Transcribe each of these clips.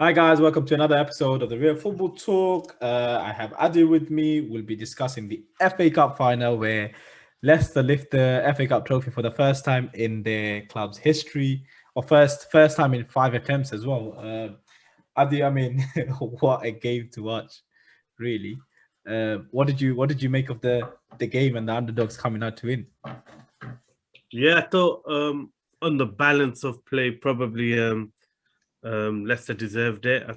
Hi guys, welcome to another episode of the Real Football Talk. I have Adu with me. We'll be discussing the FA Cup final where Leicester lift the FA Cup trophy for the first time in their club's history, or first time in 5 attempts as well. Adu, I mean, what a game to watch, really. What did you make of the game and the underdogs coming out to win? Yeah, I thought on the balance of play, probably Leicester deserved it. I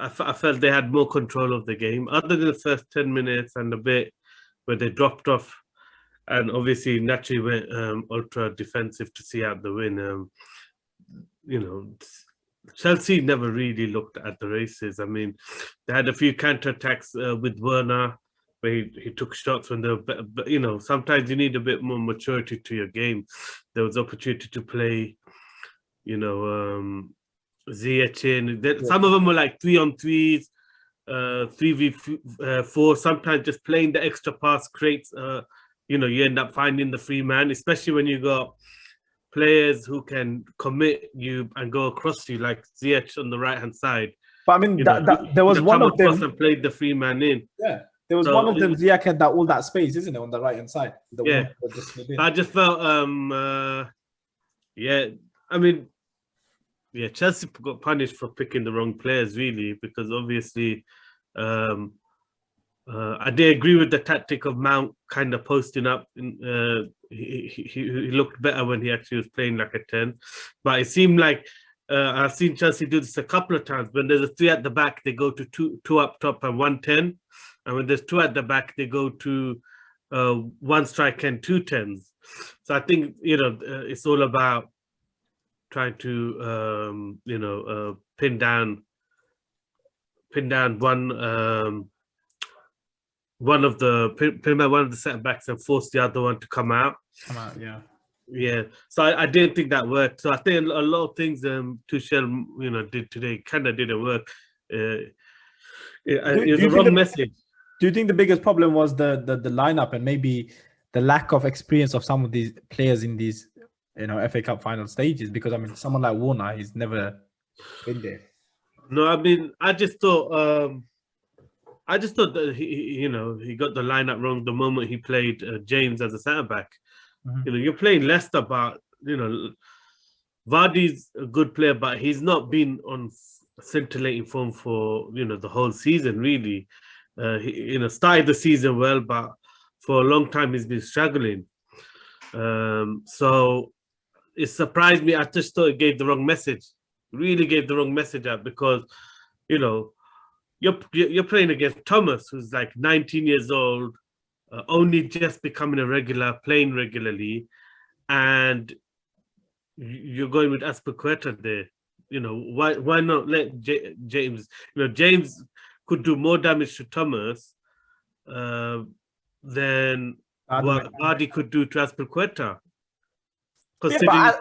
felt they had more control of the game, other than the first 10 minutes and a bit where they dropped off, and obviously naturally went ultra defensive to see out the win. You know, Chelsea never really looked at the races. I mean, they had a few counter attacks with Werner, where he took shots when they were, but sometimes you need a bit more maturity to your game. There was opportunity to play, Ziyech in. Some of them were like 3-on-3s, 3v4. Sometimes just playing the extra pass creates, you end up finding the free man, especially when you got players who can commit you and go across you, like Ziyech on the right hand side. But I mean, there was one of them and played the free man in. Yeah, there was one of them. Ziyech had all that space, isn't it, on the right hand side? Yeah, I just felt, I mean, yeah, Chelsea got punished for picking the wrong players, really, because obviously, I did agree with the tactic of Mount kind of posting up. He looked better when he actually was playing like a 10, but it seemed like I've seen Chelsea do this a couple of times. When there's a 3 at the back, they go to two up top and 1-10, and when there's 2 at the back, they go to 1 striker and 2 10s. So I think it's all about trying to pin down one of the centre backs and force the other one to come out. Yeah. So I didn't think that worked. So I think a lot of things Tuchel did today kind of didn't work. It was a wrong message. Do you think the biggest problem was the lineup and maybe the lack of experience of some of these players in these FA Cup final stages? Because I mean, someone like Warner, he's never been there. No, I mean, I just thought that he got the lineup wrong the moment he played James as a centre back. Mm-hmm. You're playing Leicester, but Vardy's a good player, but he's not been on scintillating form for the whole season. Really, he started the season well, but for a long time he's been struggling. So it surprised me. I just thought it gave the wrong message. Really gave the wrong message out, because you're playing against Thomas, who's like 19 years old, only just becoming a regular, playing regularly, and you're going with Azpilicueta there. Why not let James? James could do more damage to Thomas than what Vardy could do to Azpilicueta. Considering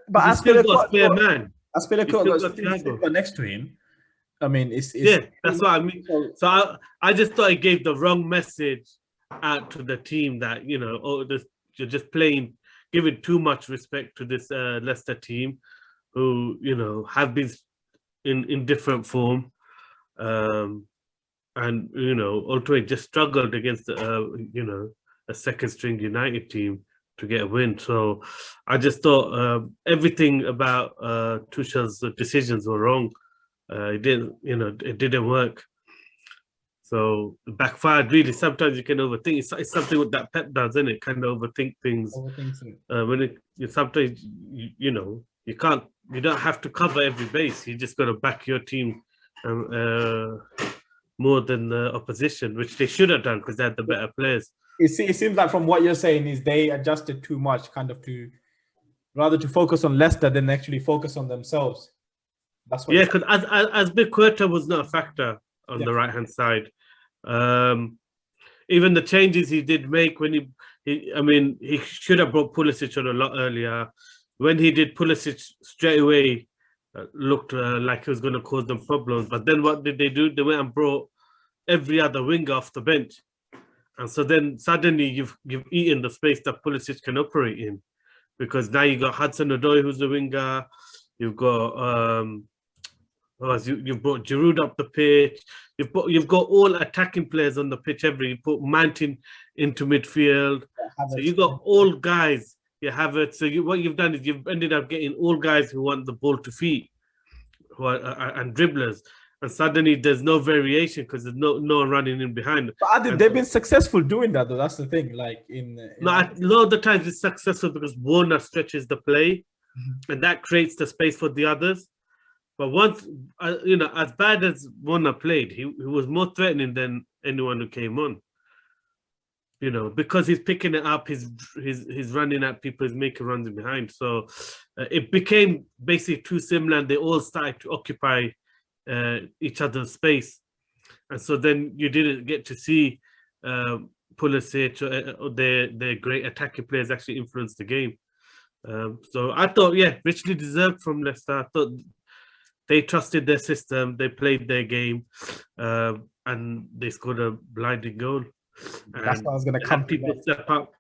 but still got a spare man. Azpilicueta next to him. I mean, it's that's what I mean. So I just thought it gave the wrong message out to the team that you're just giving too much respect to this Leicester team, who have been in different form, and ultimately just struggled against a second string United team to get a win. So I just thought everything about Tuchel's decisions were wrong. It didn't work. So it backfired, really. Sometimes you can overthink. It's something that Pep does, isn't it? Kind of overthink things. Sometimes you can't. You don't have to cover every base. You just got to back your team more than the opposition, which they should have done because they had the better players. It seems like from what you're saying is they adjusted too much, kind of to focus on Leicester than actually focus on themselves. That's what. Yeah, because as Azpilicueta was not a factor on the right hand side. Even the changes he did make when he should have brought Pulisic on a lot earlier. When he did, Pulisic straight away looked like he was going to cause them problems. But then what did they do? They went and brought every other winger off the bench. And so then suddenly you've eaten the space that Pulisic can operate in, because now you got Hudson-Odoi, who's the winger. You've got Whereas you've brought Giroud up the pitch. You've got all attacking players on the pitch. You put Mountain into midfield. So you got all guys. You have it. So what you've done is you've ended up getting all guys who want the ball to feet, who are and dribblers. And suddenly there's no variation because there's no one running in behind. But they've been successful doing that, though. That's the thing. Like a lot of the times it's successful because Warner stretches the play, and that creates the space for the others. But once, as bad as Warner played, he was more threatening than anyone who came on. Because he's picking it up, he's running at people, he's making runs in behind. So it became basically too similar, and they all started to occupy each other's space. And so then you didn't get to see Pulisic or their great attacking players actually influence the game. So I thought, richly deserved from Leicester. I thought they trusted their system, they played their game, and they scored a blinding goal. That's what I was going to come to. People step up.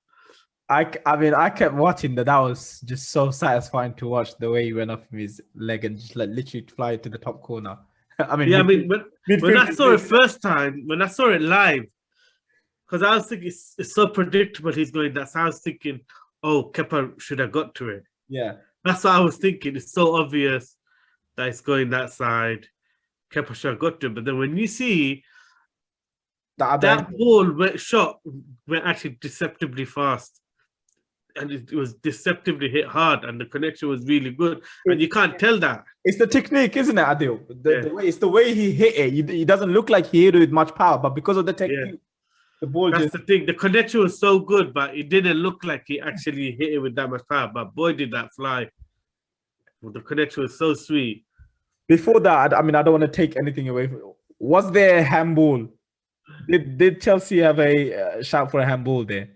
I mean, I kept watching that. That was just so satisfying to watch the way he went off his leg and just literally fly to the top corner. I mean, when I saw it first time, when I saw it live, because I was thinking it's so predictable he's going that. So I was thinking, oh, Kepa should have got to it. Yeah. That's what I was thinking. It's so obvious that it's going that side. Kepa should have got to it. But then when you see that ball went actually deceptively fast. And it was deceptively hit hard, and the connection was really good. And you can't tell that. It's the technique, isn't it, Adil? The way he hit it. He doesn't look like he hit it with much power, but because of the technique, the ball That's the thing. The connection was so good, but it didn't look like he actually hit it with that much power. But boy, did that fly. Well, the connection was so sweet. Before that, I mean, I don't want to take anything away from it. Was there a handball? Did Chelsea have a shout for a handball there?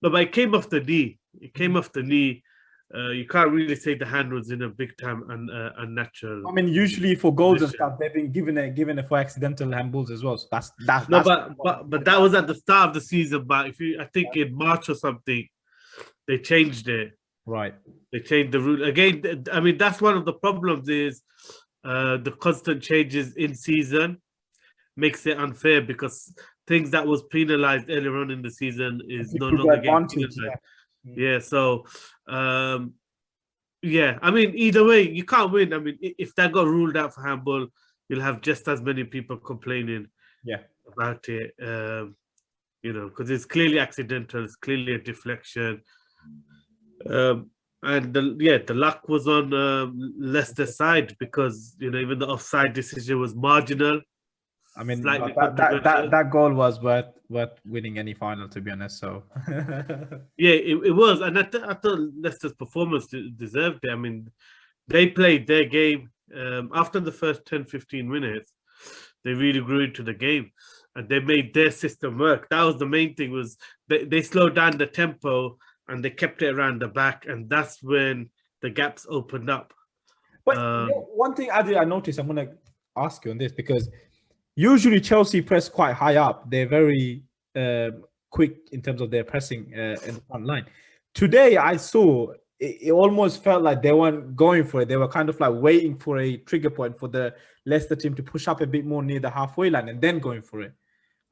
No, but it came off the knee. You can't really say the hand was in a big time and unnatural. I mean, usually for goals and stuff, they've been given it for accidental handballs as well. So that's but that was at the start of the season. But I think in March or something, they changed it. Right. They changed the rule again. I mean, that's one of the problems is the constant changes in season makes it unfair because things that was penalized earlier on in the season is no longer getting penalized. So I mean, either way, you can't win. I mean, if that got ruled out for handball, you'll have just as many people complaining about it. Because it's clearly accidental, it's clearly a deflection. And the luck was on Leicester's side because even the offside decision was marginal. I mean, that goal was worth winning any final, to be honest. So it was, and I thought Leicester's performance deserved it. I mean, they played their game after the first 10-15 minutes. They really grew into the game, and they made their system work. That was the main thing. Was they slowed down the tempo and they kept it around the back, and that's when the gaps opened up. But one thing I noticed, I'm going to ask you on this because usually Chelsea press quite high up. They're very quick in terms of their pressing in the front line. Today, I saw it almost felt like they weren't going for it. They were kind of like waiting for a trigger point for the Leicester team to push up a bit more near the halfway line and then going for it,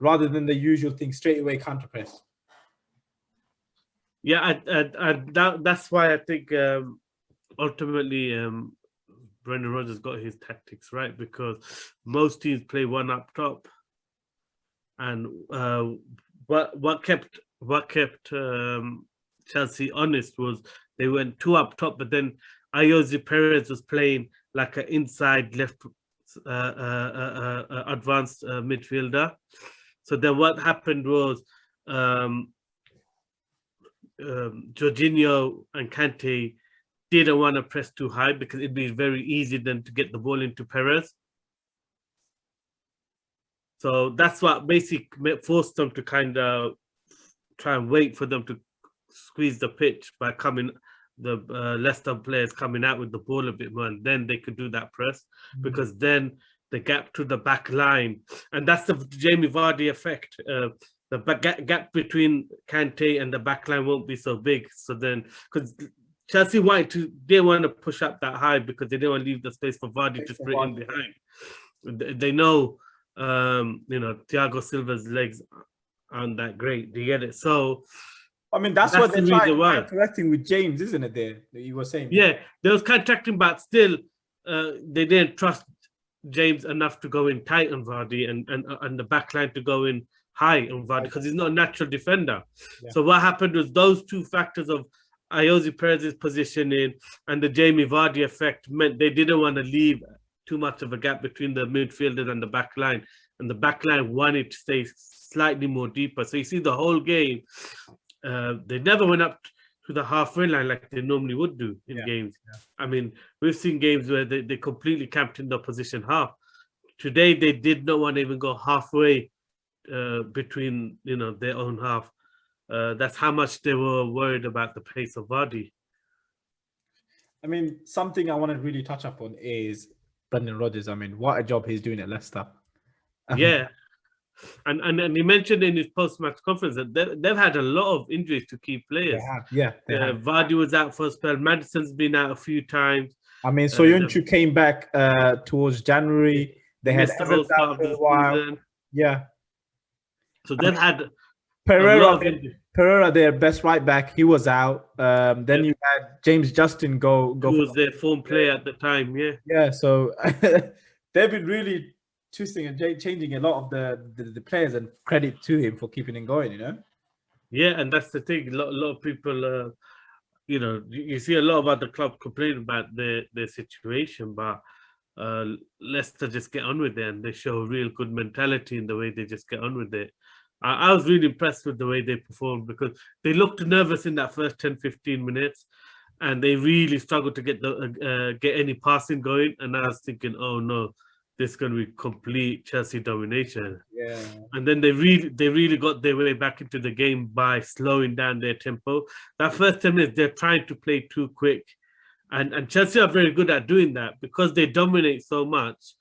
rather than the usual thing, straight away counter press. Yeah, that's why I think ultimately Brendan Rodgers got his tactics right, because most teams play one up top, and what kept Chelsea honest was they went two up top, but then Ayoze Perez was playing like an inside left advanced midfielder. So then what happened was Jorginho and Kante didn't want to press too high because it'd be very easy then to get the ball into Perez. So that's what basically forced them to kind of try and wait for them to squeeze the pitch by the Leicester players coming out with the ball a bit more, and then they could do that press, because then the gap to the back line, and that's the Jamie Vardy effect. The gap between Kante and the back line won't be so big. So then, because Chelsea didn't want to push up that high because they didn't want to leave the space for Vardy to sprint in behind. They know, Thiago Silva's legs aren't that great. Do you get it? So, I mean, that's what they're trying correcting with James, isn't it? There, that you were saying. Yeah, they was contracting, but still, they didn't trust James enough to go in tight on Vardy and the back line to go in high on Vardy because he's not a natural defender. Yeah. So what happened was those two factors of Ayoze Perez's positioning and the Jamie Vardy effect meant they didn't want to leave too much of a gap between the midfielders and the back line. And the back line wanted to stay slightly more deeper. So you see the whole game, they never went up to the halfway line like they normally would do in games. Yeah. I mean, we've seen games where they completely camped in the opposition half. Today, they did not want to even go halfway between, their own half. That's how much they were worried about the pace of Vardy. I mean, something I want to really touch upon is Brendan Rodgers. I mean, what a job he's doing at Leicester. Yeah. And he mentioned in his post-match conference that they've had a lot of injuries to key players. They have. Vardy was out for a spell. Madison's been out a few times. I mean, Soyuncu came back towards January. They had Evans out for a while. Season. Yeah. So they've had Pereira, their best right back, he was out. Then you had James Justin go. Who was their form player at the time? Yeah. Yeah. So they've been really twisting and changing a lot of the players, and credit to him for keeping it going, Yeah, and that's the thing. A lot of people, you see a lot of other clubs complain about their situation, but Leicester just get on with it, and they show a real good mentality in the way they just get on with it. I was really impressed with the way they performed because they looked nervous in that first 10-15 minutes, and they really struggled to get any passing going. And I was thinking, oh no, this is going to be complete Chelsea domination. Yeah. And then they really got their way back into the game by slowing down their tempo. That first 10 minutes, they're trying to play too quick. And Chelsea are very good at doing that because they dominate so much.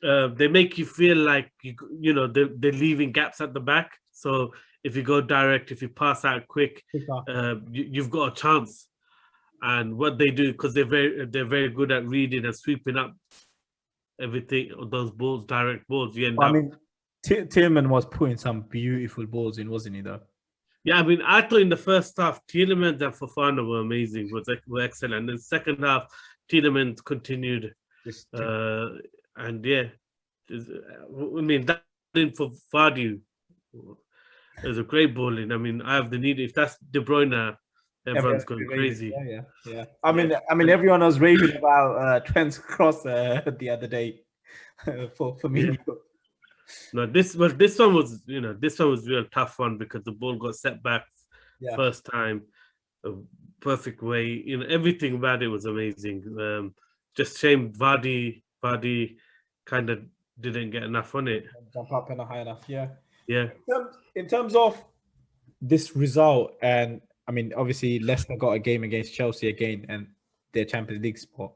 They make you feel like, they're leaving gaps at the back. So if you go direct, if you pass out quick, you've got a chance. And what they do, because they're very good at reading and sweeping up everything, those balls, direct balls. Tielemans was putting some beautiful balls in, wasn't he, though? Yeah, I mean, I thought in the first half, Tielemans and Fofana were amazing, were excellent. In the second half, Tielemans continued. And yeah, I mean, that in for Vardy, it was a great bowling. I mean, I have the need. If that's De Bruyne, everyone's going crazy. Yeah. I mean, everyone was raving about Trent's cross the other day for me. Yeah. No, this one was real tough one because the ball got set back first time, a perfect way. Everything about it was amazing. Just shame Vardy kind of didn't get enough on it. Jump up and high enough, yeah. Yeah. In terms of this result, and I mean, obviously Leicester got a game against Chelsea again and their Champions League spot.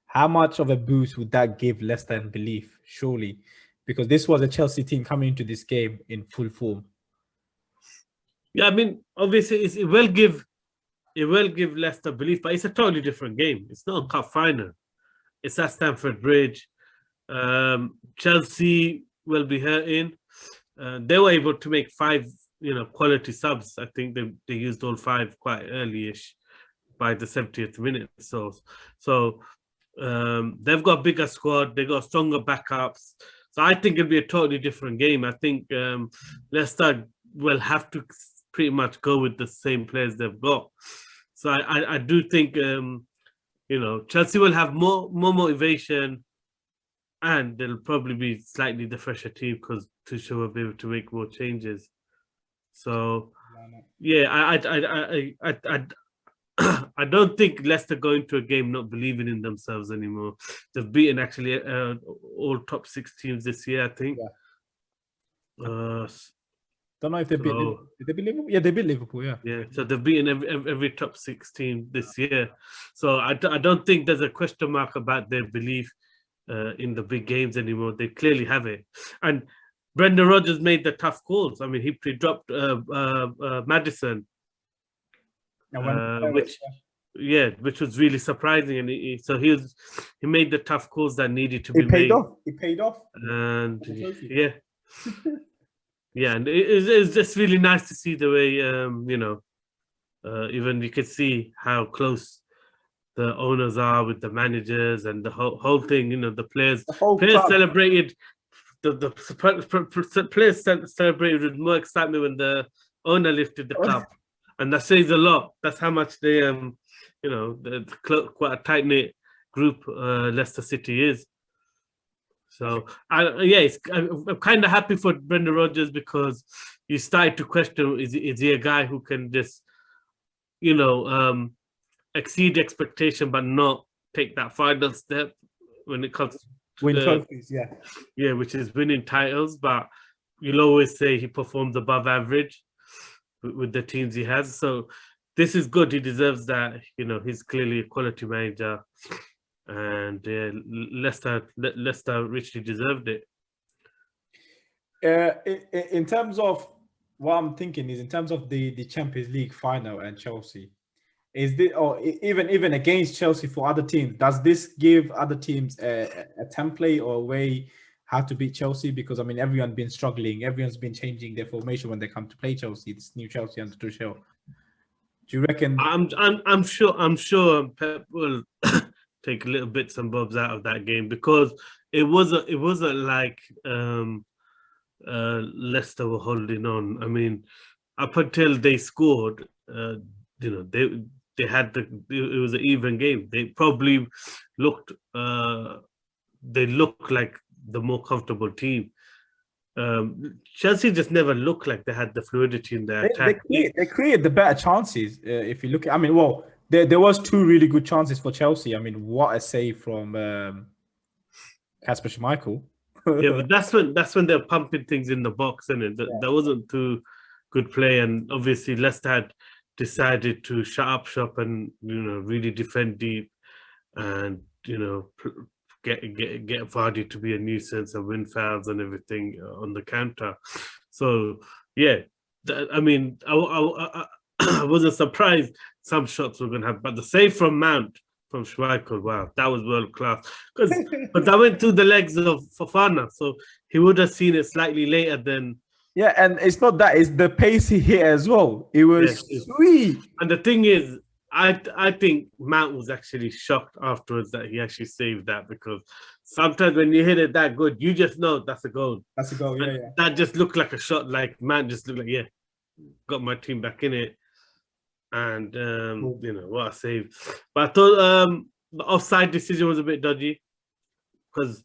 How much of a boost would that give Leicester in belief? Surely, because this was a Chelsea team coming into this game in full form. Yeah, I mean, obviously it will give Leicester belief, but it's a totally different game. It's not a cup final. It's at Stamford Bridge. Chelsea will be hurting. They were able to make 5, quality subs. I think they used all 5 quite early-ish by the 70th minute. So they've got a bigger squad. They got stronger backups. So I think it'll be a totally different game. I think Leicester will have to pretty much go with the same players they've got. So I do think Chelsea will have more motivation, and they'll probably be slightly the fresher team because Tuchel will be able to make more changes. So yeah, I don't think Leicester go into a game not believing in themselves anymore. They've beaten actually all top 6 teams this year, I think. Yeah. Don't know if they beat Liverpool. Did they beat Liverpool? Yeah, they beat Liverpool. Yeah. Yeah. So they've beaten every top 6 team this year. So I don't think there's a question mark about their belief in the big games anymore. They clearly have it. And Brendan Rodgers made the tough calls. I mean, he dropped Madison, Yeah, which was really surprising, and so he made the tough calls that needed to be It paid made, off. It paid off. and The trophy. yeah, yeah, and it's just really nice to see the way even you could see how close the owners are with the managers and the whole thing. The players The whole players club. celebrated the players celebrated with more excitement when the owner lifted the cup, and that says a lot. That's how much they quite a tight knit group Leicester City is. So I'm kind of happy for Brendan Rodgers, because you started to question, is he a guy who can just exceed expectation but not take that final step when it comes to Win trophies, yeah. which is winning titles. But you'll always say he performs above average with the teams he has. So this is good. He deserves that. He's clearly a quality manager, and Leicester richly deserved it. In terms of what I'm thinking is in terms of the Champions League final and Chelsea, is this, or even against Chelsea for other teams, does this give other teams a template or a way how to beat Chelsea? Because I mean, everyone's been struggling, everyone's been changing their formation when they come to play Chelsea. This new Chelsea under Tuchel. Do you reckon? I'm sure Pep will take little bits and bobs out of that game, because it wasn't like Leicester were holding on. I mean, up until they scored, they had it was an even game. They probably looked like the more comfortable team. Chelsea just never looked like they had the fluidity in their attack. They create the better chances. If you look at, I mean, well, there was 2 really good chances for Chelsea. I mean, what a save from Kasper Schmeichel. Yeah, but that's when they're pumping things in the box, and that wasn't too good play. And obviously Leicester had decided to shut up shop and really defend deep, and get Vardy to be a nuisance and win fouls and everything on the counter. So yeah, I mean, I wasn't surprised some shots were going to have, but the save from Mount, from Schmeichel, wow, that was world class. Because I went through the legs of Fofana, so he would have seen it slightly later than. Yeah, and it's not that; it's the pace he hit as well. It was sweet. And the thing is, I think Mount was actually shocked afterwards that he actually saved that, because sometimes when you hit it that good, you just know that's a goal. That's a goal, yeah. That just looked like a shot. Like Mount just looked like, got my team back in it. And what a save. But I thought the offside decision was a bit dodgy, because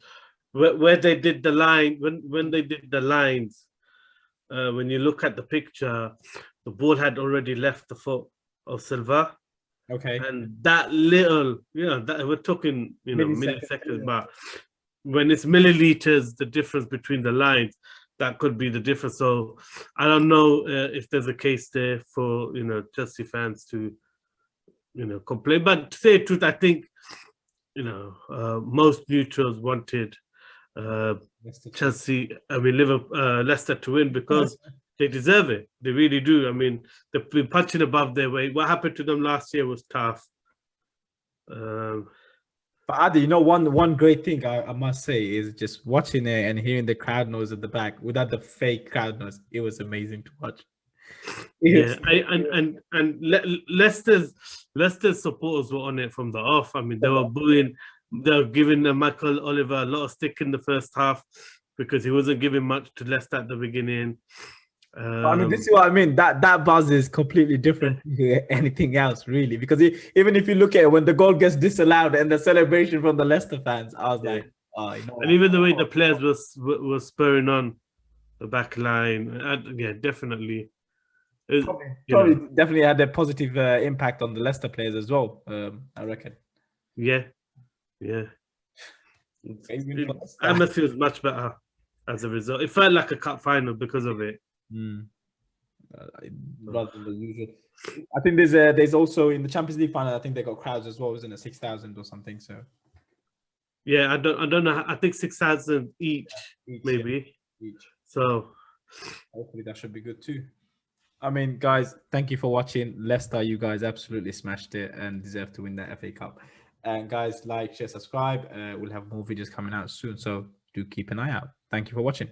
where they did the line, when they did the lines, when you look at the picture, the ball had already left the foot of Silva. Okay. And that little, that we're talking, milliseconds, but when it's milliliters, the difference between the lines, that could be the difference. So I don't know if there's a case there for Chelsea fans to complain. But to say the truth, I think most neutrals wanted Chelsea, Leicester to win, because they deserve it. They really do. I mean, they've been punching above their weight. What happened to them last year was tough. But Adi, one great thing I must say is just watching it and hearing the crowd noise at the back without the fake crowd noise. It was amazing to watch. And Leicester's supporters were on it from the off. I mean, they were booing. They were giving Michael Oliver a lot of stick in the first half, because he wasn't giving much to Leicester at the beginning. I mean, this is what I mean. That buzz is completely different to anything else, really. Because even if you look at it, when the goal gets disallowed and the celebration from the Leicester fans, I was like, and even the way the players were spurring on the back line, definitely. Definitely had a positive impact on the Leicester players as well. I reckon. Yeah. Atmosphere was much better as a result. It felt like a cup final because of it. Rather than the usual. I think there's also in the Champions League final, I think they got crowds as well, isn't it? 6,000 or something. So yeah, I don't know. I think 6,000 each maybe. Each. So hopefully that should be good too. I mean, guys, thank you for watching. Leicester, you guys absolutely smashed it and deserve to win the FA Cup. And guys, like, share, subscribe. We'll have more videos coming out soon, so do keep an eye out. Thank you for watching.